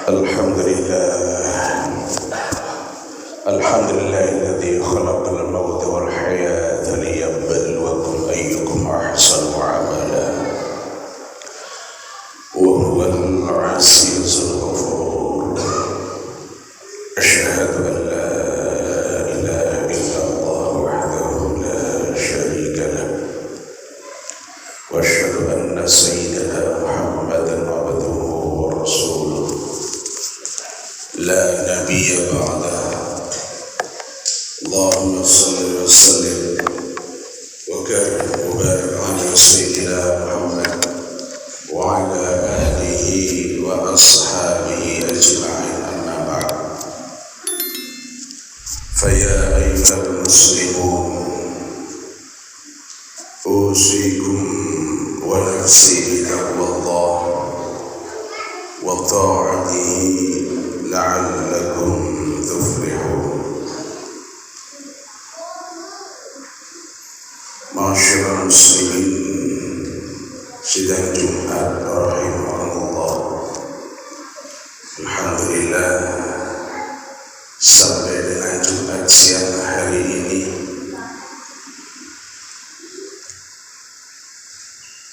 الحمد لله الذي خلق الموت والحياة ليبلوكم أيكم أحسن عملا وهو العزيز الغفور. أشهد أن لا إله إلا الله وحده لا شريك له وأشهد أن سيدنا محمدا عبده ورسوله لا نبي بعده. اللهم صل وسلم وكرم وبارك على سيدنا محمد وعلى آله وأصحابه أجمعين، أما بعد. فيا أيها المسلمون، أوصيكم ونفسي بتقوى الله وطاعته لعلكم تفلحون. Masyarakat muslimin, sidang Jumat rahimahullah. Alhamdulillah, sampai dengan Jumat siang hari ini,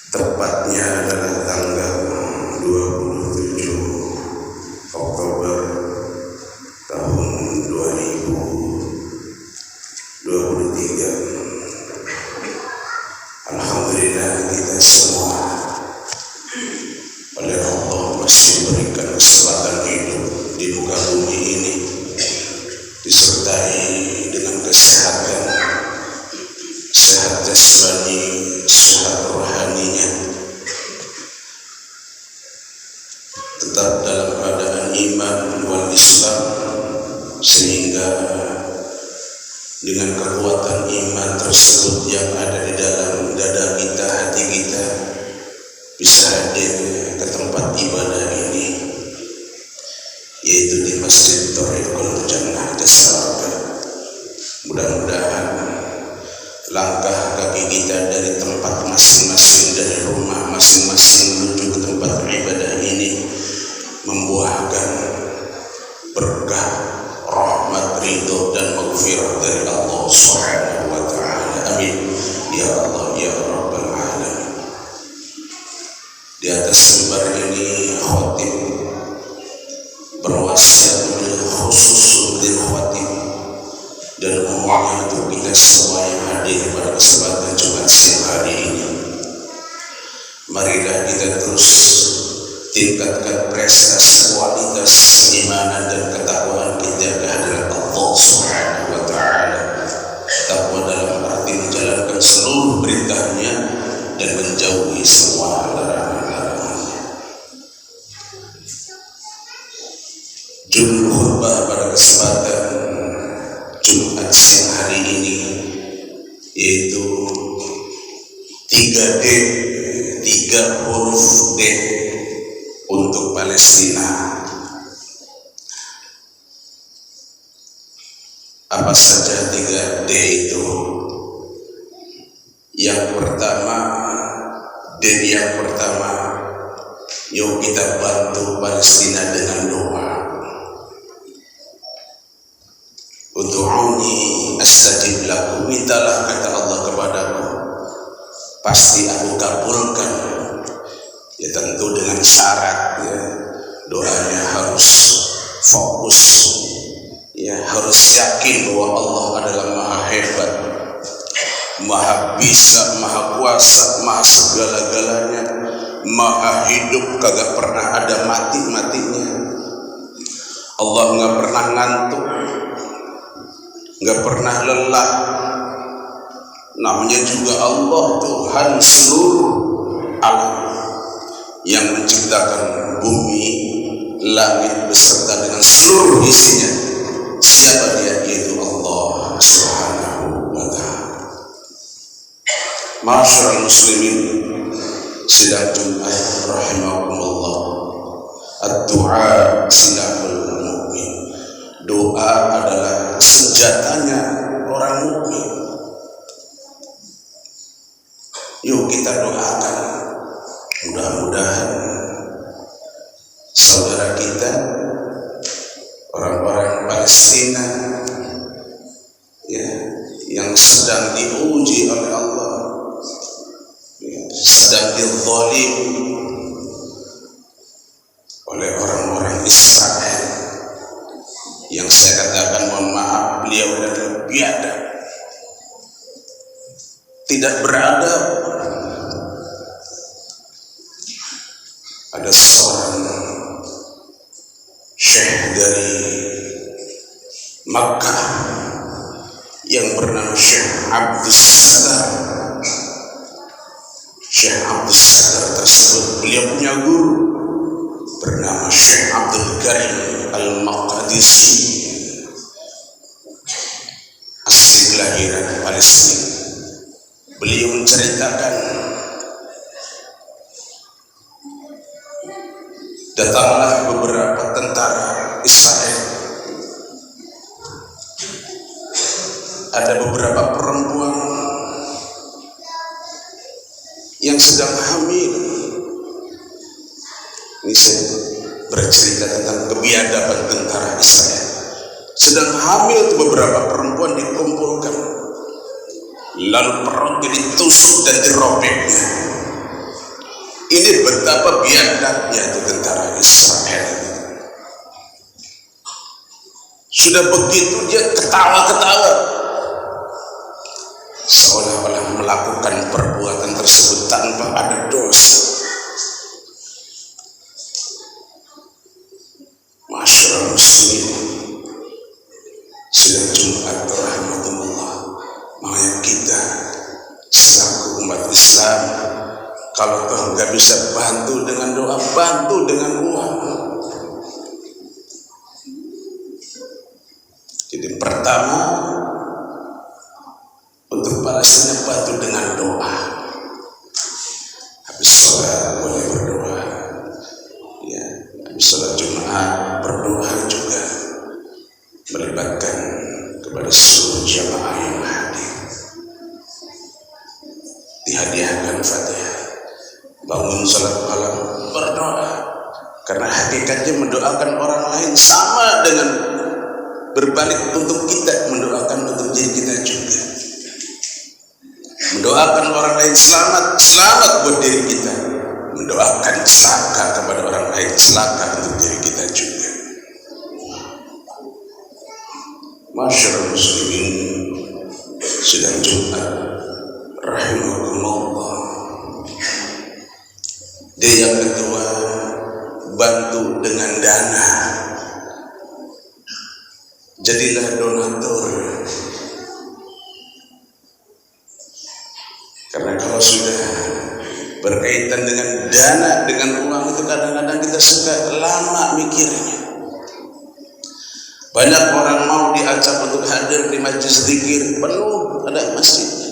tepatnya adalah tanggal 27 Oktober tahun 2023. Alhamdulillah, kita semua oleh Allah masih berikan kesempatan hidup di muka bumi ini, disertai dengan kesehatan, sehat jasmani, sehat rohaninya, tetap dalam keadaan iman wal Islam, sehingga dengan kekuatan iman tersebut yang ada di dalam dada kita, hati kita, bisa hadir ke tempat ibadah ini, yaitu di Masjid Thariqul Jannah Jasarga. Mudah-mudahan langkah kaki kita dari tempat masing-masing, dari rumah masing-masing menuju ke tempat ibadah ini membuahkan berkah, rahmat, ridho dan maghfirah dari Allah Subhanahu wa ta'ala. Amin ya Allah ya Rabbal alamin. Di atas mimbar ini khatib berwasiat khusus untuk khatib dan umumnya untuk kita semua yang hadir pada kesempatan Jumat siang hari ini. Marilah kita terus tingkatkan prestasi, kualitas keimanan dan ketakwaan kita kehadirat Allah Subhanahu wa ta'ala. Takwa dalam arti menjalankan seluruh perintahnya dan menjauhi semua larangan-larangannya. Judul khutbah pada kesempatan Jumat siang hari ini yaitu 3D, 3 huruf D untuk Palestina. Apa saja 3D itu? Yang pertama, D yang pertama, yuk kita bantu Palestina dengan doa. Ud'uni astajib lakum, mintalah kata Allah kepadaku, pasti aku kabulkan. Ya tentu dengan syarat, ya, doanya harus fokus, ya harus yakin bahwa Allah adalah maha hebat, maha bisa, maha kuasa, maha segala-galanya, maha hidup, kagak pernah ada mati-matinya. Allah nggak pernah ngantuk, nggak pernah lelah. Namanya juga Allah, Tuhan seluruh alam, yang menciptakan bumi, langit beserta dengan seluruh isinya. Siapa dia? Yaitu Allah Subhanahu wa ta'ala. Masyarakat muslimin, sidang Jumat rahimahumullah. Ad-du'a silahul mu'min. Doa adalah senjatanya orang mukmin. Yuk kita doakan, mudah-mudahan saudara kita kita, orang-orang Palestina ya, yang sedang diuji oleh Allah, ya, sedang dizalim oleh orang-orang Israel yang saya katakan, mohon maaf, beliau adalah biadab, tidak beradab. Ada seorang syekh dari Makkah yang bernama Syekh Abdus Sattar. Syekh Abdus Sattar tersebut, beliau punya guru bernama Syekh Abdul Karim Al-Maqdisi, asli kelahiran Palestina. Beliau menceritakan, datanglah beberapa tentara Israel. Ada beberapa perempuan yang sedang hamil. Ini saya bercerita tentang kebiadaban tentara Israel. Sedang hamil itu beberapa perempuan dikumpulkan, lalu perutnya ditusuk dan dirobeknya. Ini betapa biadabnya itu tentara Israel. Sudah begitu dia ketawa-ketawa, seolah-olah melakukan perbuatan tersebut tanpa ada dosa. Masyaallah muslimin, sidang Jumat rahmatullah, makanya kita selaku umat Islam, kalau toh nggak bisa bantu dengan doa, bantu dengan uang. Jadi pertama, untuk Palestina bantu dengan doa. Habis sholat boleh berdoa, ya. Habis sholat Jumat berdoa juga, melibatkan kepada seluruh jamaah yang hadir. Dihadiahkan Fatihah. Bangun sholat malam berdoa, karena hakikatnya mendoakan orang lain sama dengan berbalik untuk kita mendoakan untuk diri kita juga. Mendoakan orang lain selamat, selamat buat diri kita. Mendoakan celaka kepada orang lain, celaka untuk diri kita juga. Masyaallah muslimin, sidang Jumat rahimakumullah. Dan yang kedua, bantu dengan dana. Jadilah donatur. Karena kalau sudah berkaitan dengan dana, dengan uang itu kadang-kadang kita suka lama mikirnya. Banyak orang mau diajak untuk hadir di majelis zikir, penuh ada masjidnya.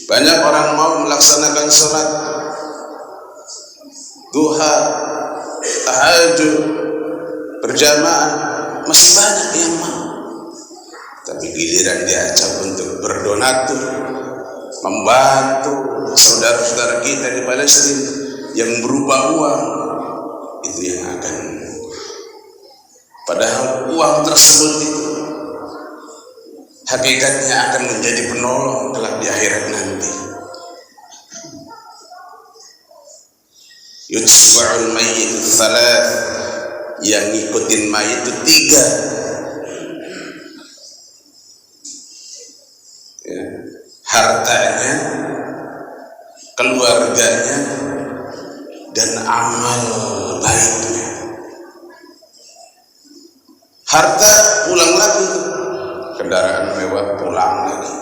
Banyak orang mau melaksanakan sholat duha, tahajud, berjamaah, masih banyak yang mau. Tapi giliran diajak untuk berdonatur, membantu saudara-saudara kita di Palestina yang berupa uang, itu yang akan, padahal uang tersebut itu hakikatnya akan menjadi penolong kelak di akhirat nanti. Yutba'ul mayyit thalath, yang ngikutin mayit itu 3. Ya. Hartanya, keluarganya, dan amal baiknya. Harta pulang lagi, kendaraan mewah pulang lagi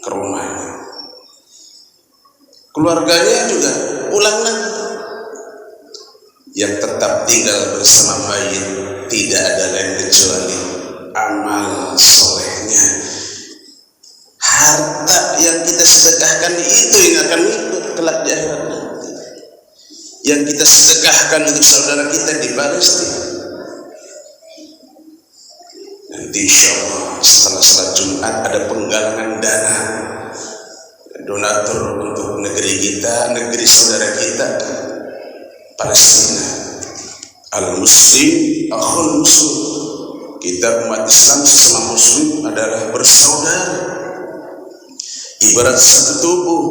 ke rumahnya. Keluarganya juga pulang lagi. Yang tetap tinggal bersama mayit tidak ada lain kecuali amal solehnya. Harta yang kita sedekahkan itu yang akan ikut kelak di akhirat nanti. Yang kita sedekahkan untuk saudara kita di Palestina. Nanti insya Allah setelah salat Jumat ada penggalangan dana, donatur untuk negeri kita, negeri saudara kita Palestina. Al-Muslim akhul muslim. Kita umat Islam sesama muslim adalah bersaudara. Ibarat satu tubuh.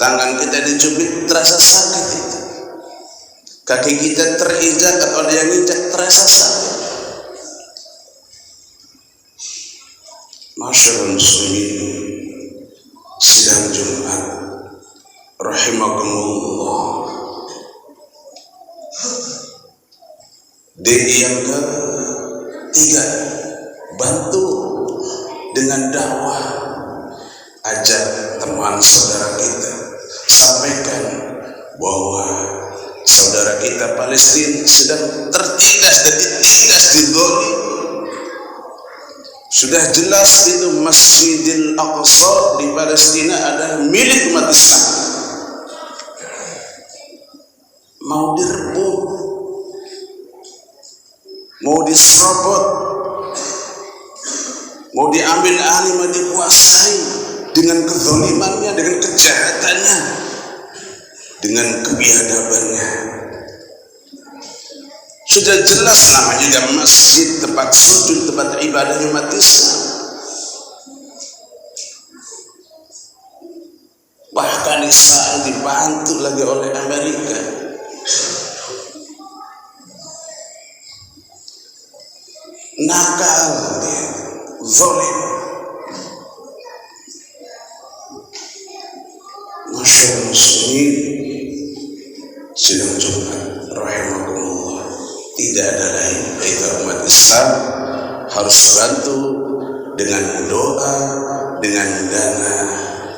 Tangan kita dicubit terasa sakit itu. Kaki kita terinjak atau ada yang injak terasa sakit. Masyarul muslimin, sidang Jumat rahimakumullah. DI yang ketiga, bantu dengan dakwah. Ajak teman saudara kita, sampaikan bahwa saudara kita Palestina sedang tertindas dan ditindas di zalim. Sudah jelas itu Masjidil Aqsa di Palestina adalah milik umat Islam. Mau direbut, mau diserobot, mau diambil alih, mau dikuasai dengan kezalimannya, dengan kejahatannya, dengan kebiadabannya. Sudah jelas namanya juga masjid, tempat sujud, tempat ibadah umat Islam. Bahkan Israel dibantu lagi oleh Amerika. Nakal dia, zalim. Masyaallah muslimin, sidang Jumat rahimakumullah. Tidak ada lain, kita umat Islam harus bantu dengan doa, dengan dana,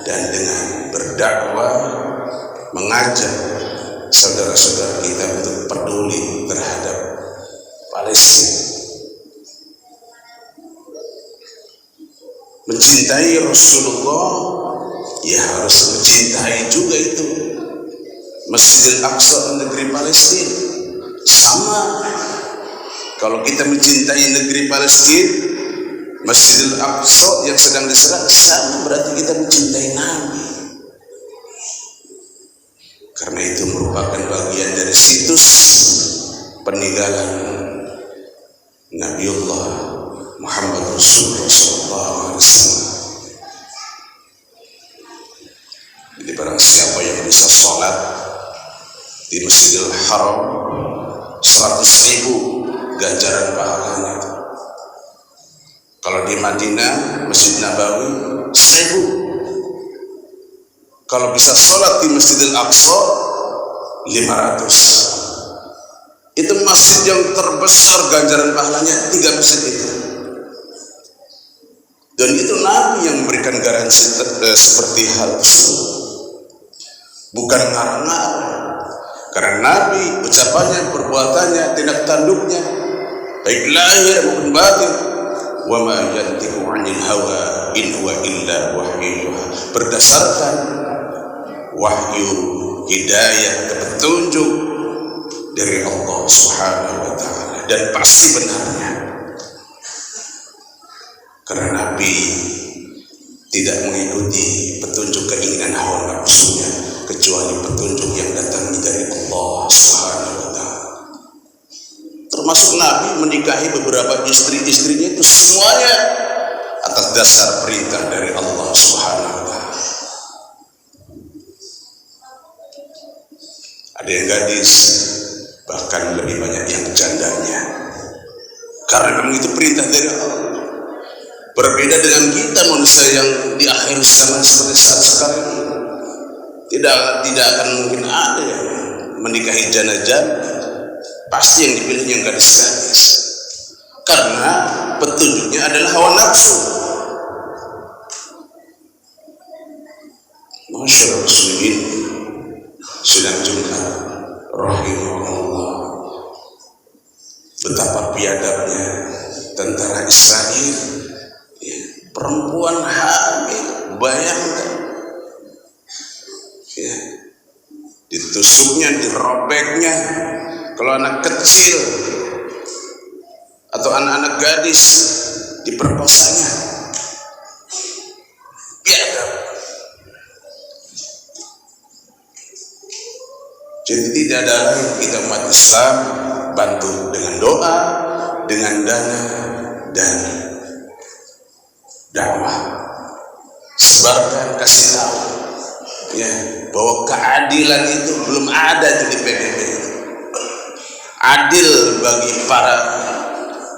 dan dengan berdakwah, mengajak saudara-saudara kita untuk peduli terhadap Palestina. Mencintai Rasulullah, ya harus mencintai juga itu Masjidil Aqsa, negeri Palestina. Sama, kalau kita mencintai negeri Palestina, Masjidil Aqsa yang sedang diserang, sama berarti kita mencintai Nabi. Karena itu merupakan bagian dari situs peninggalan Nabiullah Muhammad Rasulullah SAW. Jadi barang siapa yang bisa sholat di Masjidil Haram 100.000 ganjaran pahalanya. Kalau di Madinah, Masjid Nabawi 1.000. Kalau bisa sholat di Masjidil Aqsa 500. Itu masjid yang terbesar ganjaran pahalanya 3 masjid itu. Dan itu Nabi yang memberikan garansi seperti hal tersebut. Bukan ngarang-ngarang. Karena Nabi, ucapannya, perbuatannya, tindak tanduknya, baik lahir maupun batin, wa ma yantiqu 'anil hawa in huwa illa wahyu, berdasarkan wahyu hidayah dan petunjuk dari Allah Subhanahu wa taala, dan pasti benarnya. Karena Nabi tidak mengikuti petunjuk keinginan hawa nafsunya, kecuali petunjuk yang datang dari Allah Subhanahu wa taala. Termasuk Nabi menikahi beberapa istri-istrinya itu semuanya atas dasar perintah dari Allah Subhanahu wa taala. Ada yang gadis, bahkan lebih banyak yang jandanya. Karena memang itu perintah dari Allah. Berbeda dengan kita manusia yang di akhir zaman seperti saat sekarang ini. Tidak akan mungkin ada yang menikahi janda-janda. Pasti yang dipilih yang gadis-gadis. Karena petunjuknya adalah hawa nafsu. Masyaallah muslimin, sidang Jumat rahimahullah. Betapa biadabnya tentara Israel, ya, perempuan hamil, bayangkan, ya, ditusuknya, dirobeknya. Kalau anak kecil atau anak-anak gadis diperkosanya, biadab. Jadi tidak ada lagi kita umat Islam bantu dengan doa, dengan dana, dan dakwah. Sebarkan, kasih tahu ya, bahwa keadilan itu belum ada di PBB. Adil bagi para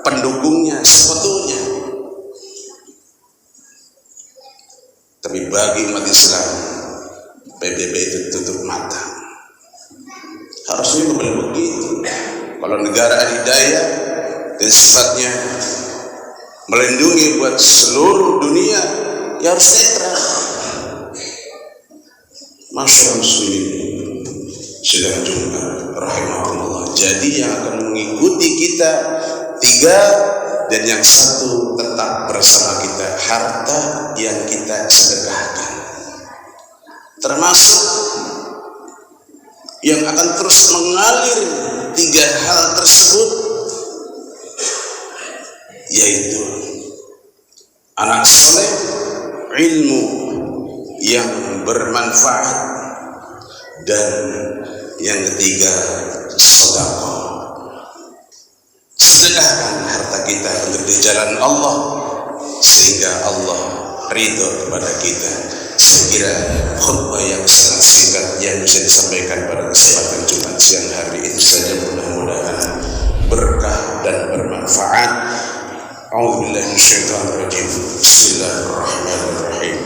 pendukungnya sebetulnya, tapi bagi umat Islam PBB itu tutup mata. Harusnya kembali begitu. Kalau negara adidaya dan sifatnya melindungi buat seluruh dunia, ya harus netral. Masyarakat muslimin sedang Jumat rahimahullah. Jadi yang akan mengikuti kita 3, dan yang 1 tetap bersama kita, harta yang kita sedekahkan, termasuk yang akan terus mengalir 3 hal tersebut, yaitu anak soleh, ilmu yang bermanfaat, dan yang ketiga sedekah. Sedekahkan harta kita untuk di jalan Allah sehingga Allah ridho kepada kita. Saya kira khutbah yang sangat singkat yang bisa disampaikan pada kesempatan Jumat siang hari itu saja, mudah-mudahan berkah dan bermanfaat. A'udzubillahi minasyaitonir rajim. Bismillahirrahmanirrahim.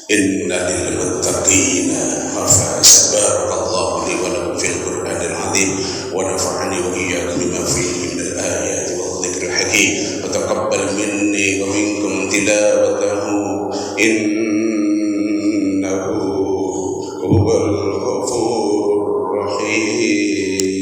Inna lil muttaqina mafaza. Barakallahu li wa lakum fil Qur'anil azim wa nafa'ani wa iyyakum bima fihi min al-ayati wa dhikril hakim wa taqabbal minni wa minkum tilawatahu innahu huwal ghafurur rahim.